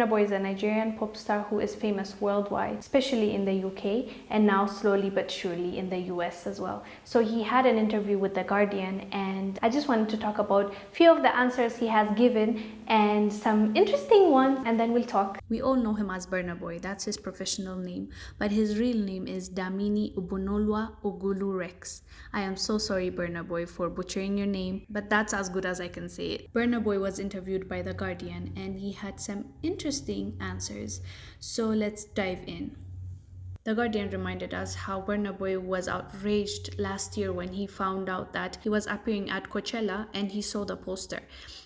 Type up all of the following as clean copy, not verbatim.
Burna Boy is a Nigerian pop star who is famous worldwide, especially in the UK, and now slowly but surely in the US as well. So he had an interview with The Guardian, and I just wanted to talk about a few of the answers he has given and some interesting ones, and then we'll talk. We all know him as Burna Boy, that's his professional name, but his real name is Damini Ubunolwa Ogulu Rex. I am so sorry, Burna Boy, for butchering your name, but that's as good as I can say it. Burna Boy was interviewed by The Guardian, and he had some interesting answers, so let's dive in. The Guardian reminded us how Burna Boy was outraged last year when he found out that he was appearing at Coachella and he saw the poster.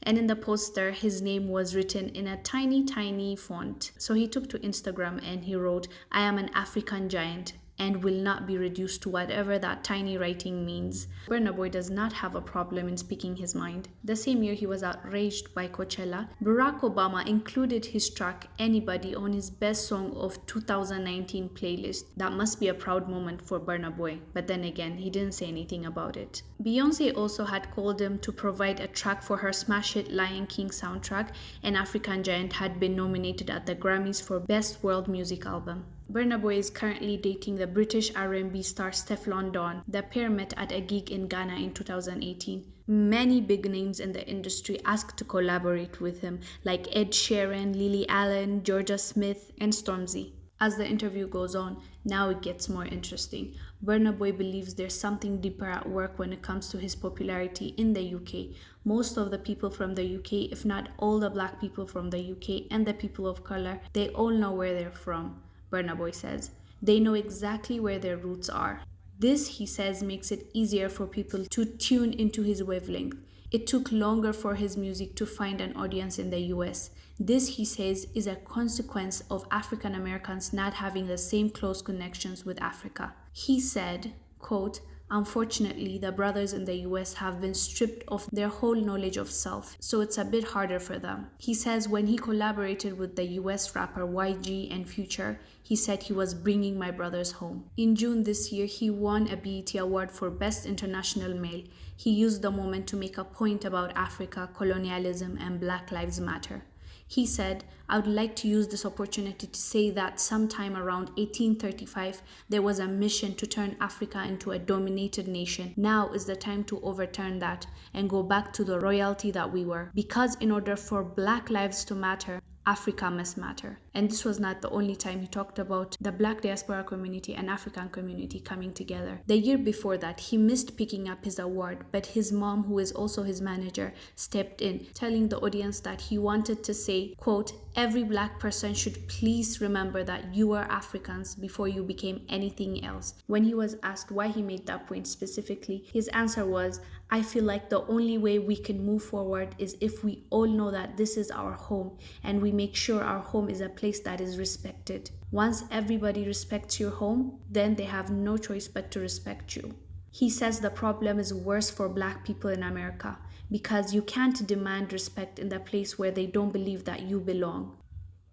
And in the poster, his name was written in a tiny font. So he took to Instagram and he wrote, "I am an African giant and will not be reduced to whatever that tiny writing means." Burna Boy does not have a problem in speaking his mind. The same year he was outraged by Coachella, Barack Obama included his track Anybody on his best song of 2019 playlist. That must be a proud moment for Burna Boy, but then again, he didn't say anything about it. Beyonce also had called him to provide a track for her smash hit Lion King soundtrack, and African Giant had been nominated at the Grammys for Best World Music Album. Burna Boy is currently dating the British R&B star Stefflon Don. The pair met at a gig in Ghana in 2018. Many big names in the industry asked to collaborate with him, like Ed Sheeran, Lily Allen, Georgia Smith, and Stormzy. As the interview goes on, now it gets more interesting. Burna Boy believes there's something deeper at work when it comes to his popularity in the UK. Most of the people from the UK, if not all the black people from the UK and the people of color, they all know where they're from. Burna Boy says. They know exactly where their roots are. This, he says, makes it easier for people to tune into his wavelength. It took longer for his music to find an audience in the US. This, he says, is a consequence of African Americans not having the same close connections with Africa. He said, quote, "Unfortunately, the brothers in the US have been stripped of their whole knowledge of self, so it's a bit harder for them." He says when he collaborated with the US rapper YG and Future, he said he was bringing my brothers home. In June this year, he won a BET award for Best International Male. He used the moment to make a point about Africa, colonialism, and Black Lives Matter. He said, "I would like to use this opportunity to say that sometime around 1835, there was a mission to turn Africa into a dominated nation. Now is the time to overturn that and go back to the royalty that we were. Because in order for Black lives to matter, Africa must matter." And this was not the only time he talked about the Black diaspora community and African community coming together. The year before that, he missed picking up his award, but his mom, who is also his manager, stepped in, telling the audience that he wanted to say, quote, "Every Black person should please remember that you are Africans before you became anything else." When he was asked why he made that point specifically, his answer was, "I feel like the only way we can move forward is if we all know that this is our home and we make sure our home is a place that is respected. Once everybody respects your home, then they have no choice but to respect you." He says the problem is worse for Black people in America because you can't demand respect in the place where they don't believe that you belong.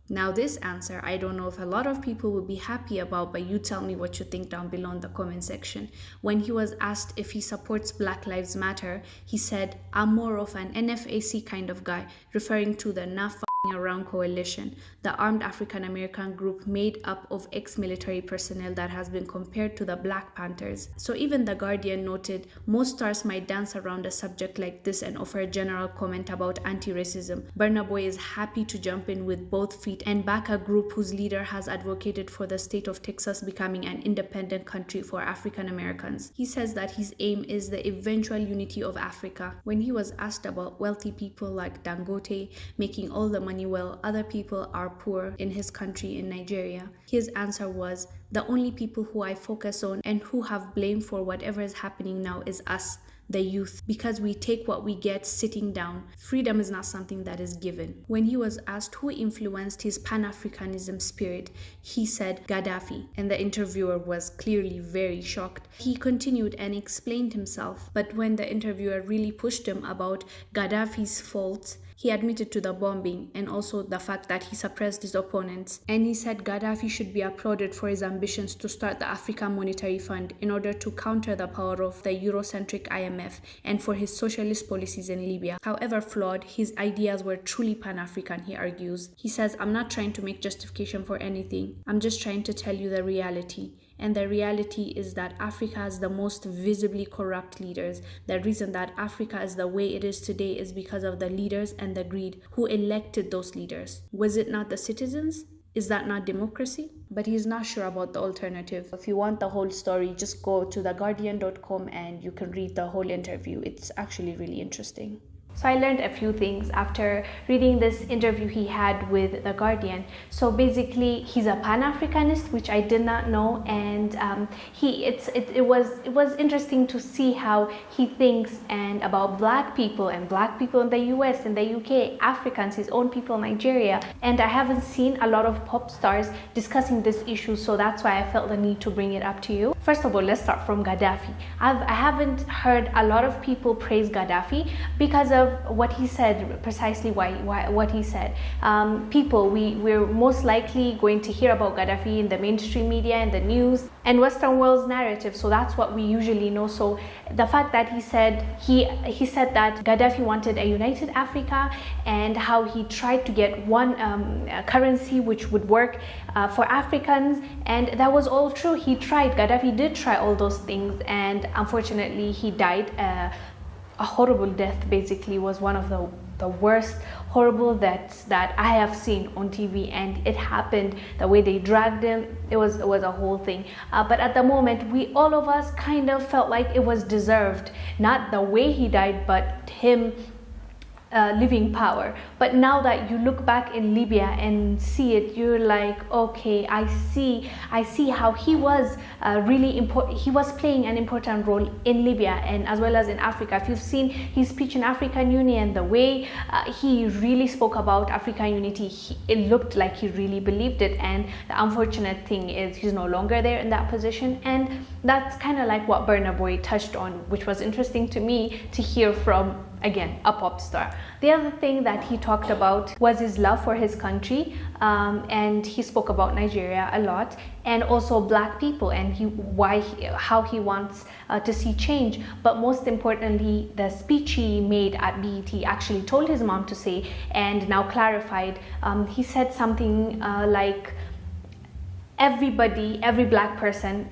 Now this answer, I don't know if a lot of people will be happy about, but you tell me what you think down below in the comment section. When he was asked if he supports Black Lives Matter, he said, "I'm more of an NFAC kind of guy," referring to the Not Around Coalition, the armed African American group made up of ex-military personnel that has been compared to the Black Panthers. So even The Guardian noted, most stars might dance around a subject like this and offer a general comment about anti-racism. Burna Boy is happy to jump in with both feet and back a group whose leader has advocated for the state of Texas becoming an independent country for African Americans. He says that his aim is the eventual unity of Africa. When he was asked about wealthy people like Dangote making all the money while other people are poor in his country in Nigeria, his answer was, "The only people who I focus on and who have blame for whatever is happening now is us, the youth, because we take what we get sitting down. Freedom is not something that is given." When he was asked who influenced his Pan-Africanism spirit, he said Gaddafi, and the interviewer was clearly very shocked. He continued and explained himself, but when the interviewer really pushed him about Gaddafi's faults, he admitted to the bombing and also the fact that he suppressed his opponents. And he said Gaddafi should be applauded for his ambition ambitions to start the African Monetary Fund in order to counter the power of the Eurocentric IMF and for his socialist policies in Libya. However flawed, his ideas were truly Pan-African, he argues. He says, "I'm not trying to make justification for anything. I'm just trying to tell you the reality. And the reality is that Africa has the most visibly corrupt leaders. The reason that Africa is the way it is today is because of the leaders and the greed. Who elected those leaders? Was it not the citizens? Is that not democracy?" But he's not sure about the alternative. If you want the whole story, just go to theguardian.com and you can read the whole interview. It's actually really interesting. So I learned a few things after reading this interview he had with The Guardian. So basically, he's a Pan-Africanist, which I did not know, and it was interesting to see how he thinks and about Black people in the US, in the UK, Africans, his own people, Nigeria. And I haven't seen a lot of pop stars discussing this issue, so that's why I felt the need to bring it up to you. First of all, let's start from Gaddafi. I haven't heard a lot of people praise Gaddafi because of what he said, precisely what he said. We're most likely going to hear about Gaddafi in the mainstream media, in the news, and Western world's narrative. So that's what we usually know. So the fact that he said that Gaddafi wanted a united Africa and how he tried to get one currency which would work for Africans, and that was all true. Gaddafi did try all those things, and unfortunately he died a horrible death. Basically was one of the worst horrible deaths that I have seen on TV, and it happened the way they dragged him. It was a whole thing, but at the moment all of us kind of felt like it was deserved, not the way he died, but him living power. But now that you look back in Libya and see it, you're like, okay, I see how he was really important. He was playing an important role in Libya and as well as in Africa. If you've seen his speech in African Union, the way he really spoke about African unity, it looked like he really believed it. And the unfortunate thing is he's no longer there in that position, and that's kind of like what Burna Boy touched on, which was interesting to me to hear from, again, a pop star. The other thing that he talked about was his love for his country, and he spoke about Nigeria a lot, and also Black people, and how he wants to see change. But most importantly, the speech he made at BET actually told his mom to say, and now clarified. He said something like, every Black person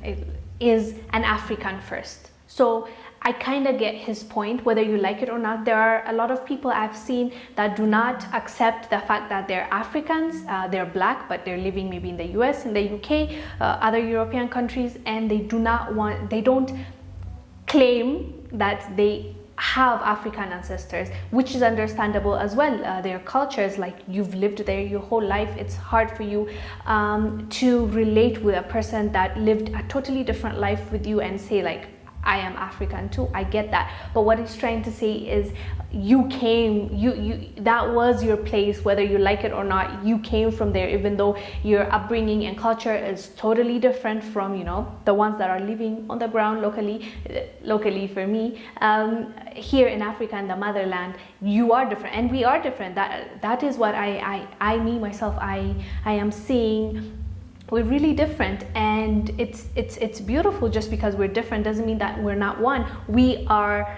is an African first. So I kind of get his point, whether you like it or not. There are a lot of people I've seen that do not accept the fact that they're Africans, they're Black, but they're living maybe in the US, in the UK, other European countries, and they don't claim that they have African ancestors, which is understandable as well. Their cultures, like, you've lived there your whole life, it's hard for you to relate with a person that lived a totally different life with you and say, like, I am African too. I get that, but what he's trying to say is you that was your place, whether you like it or not. You came from there, even though your upbringing and culture is totally different from, the ones that are living on the ground locally for me, here in Africa, in the motherland. You are different, and we are different. That is what I am seeing. We're really different, and it's beautiful. Just because we're different doesn't mean that we're not one. We are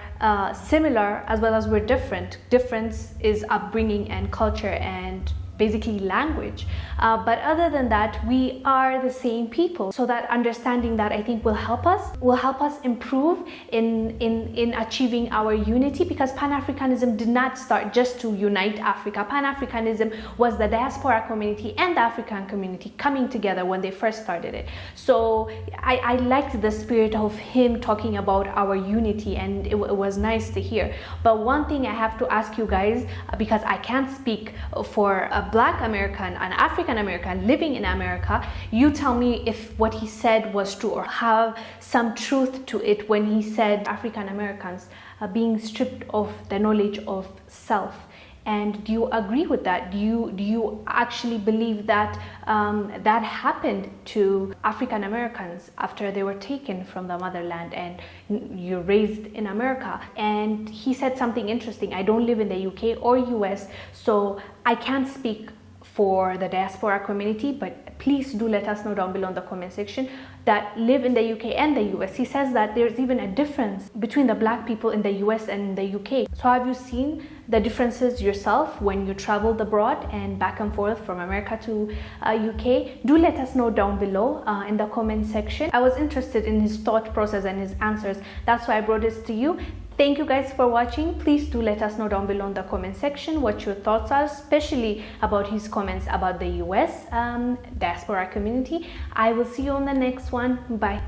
similar as well as we're different. Difference is upbringing and culture and basically language, but other than that, we are the same people. So that understanding that, I think, will help us improve in achieving our unity, because Pan-Africanism did not start just to unite Africa. Pan-Africanism was the diaspora community and the African community coming together when they first started it. So I liked the spirit of him talking about our unity, and it was nice to hear. But one thing I have to ask you guys, because I can't speak for a Black American, an African American living in America, you tell me if what he said was true or have some truth to it when he said African Americans are being stripped of the knowledge of self. And do you agree with that? Do you actually believe that that happened to African Americans after they were taken from the motherland and you're raised in America? And he said something interesting. I don't live in the UK or US, so I can't speak for the diaspora community, but please do let us know down below in the comment section that live in the UK and the US. He says that there's even a difference between the black people in the US and the UK. So have you seen the differences yourself when you traveled abroad and back and forth from America to UK? Do let us know down below in the comment section. I was interested in his thought process and his answers. That's why I brought this to you. Thank you guys for watching. Please do let us know down below in the comment section what your thoughts are, especially about his comments about the US diaspora community. I will see you on the next one. Bye.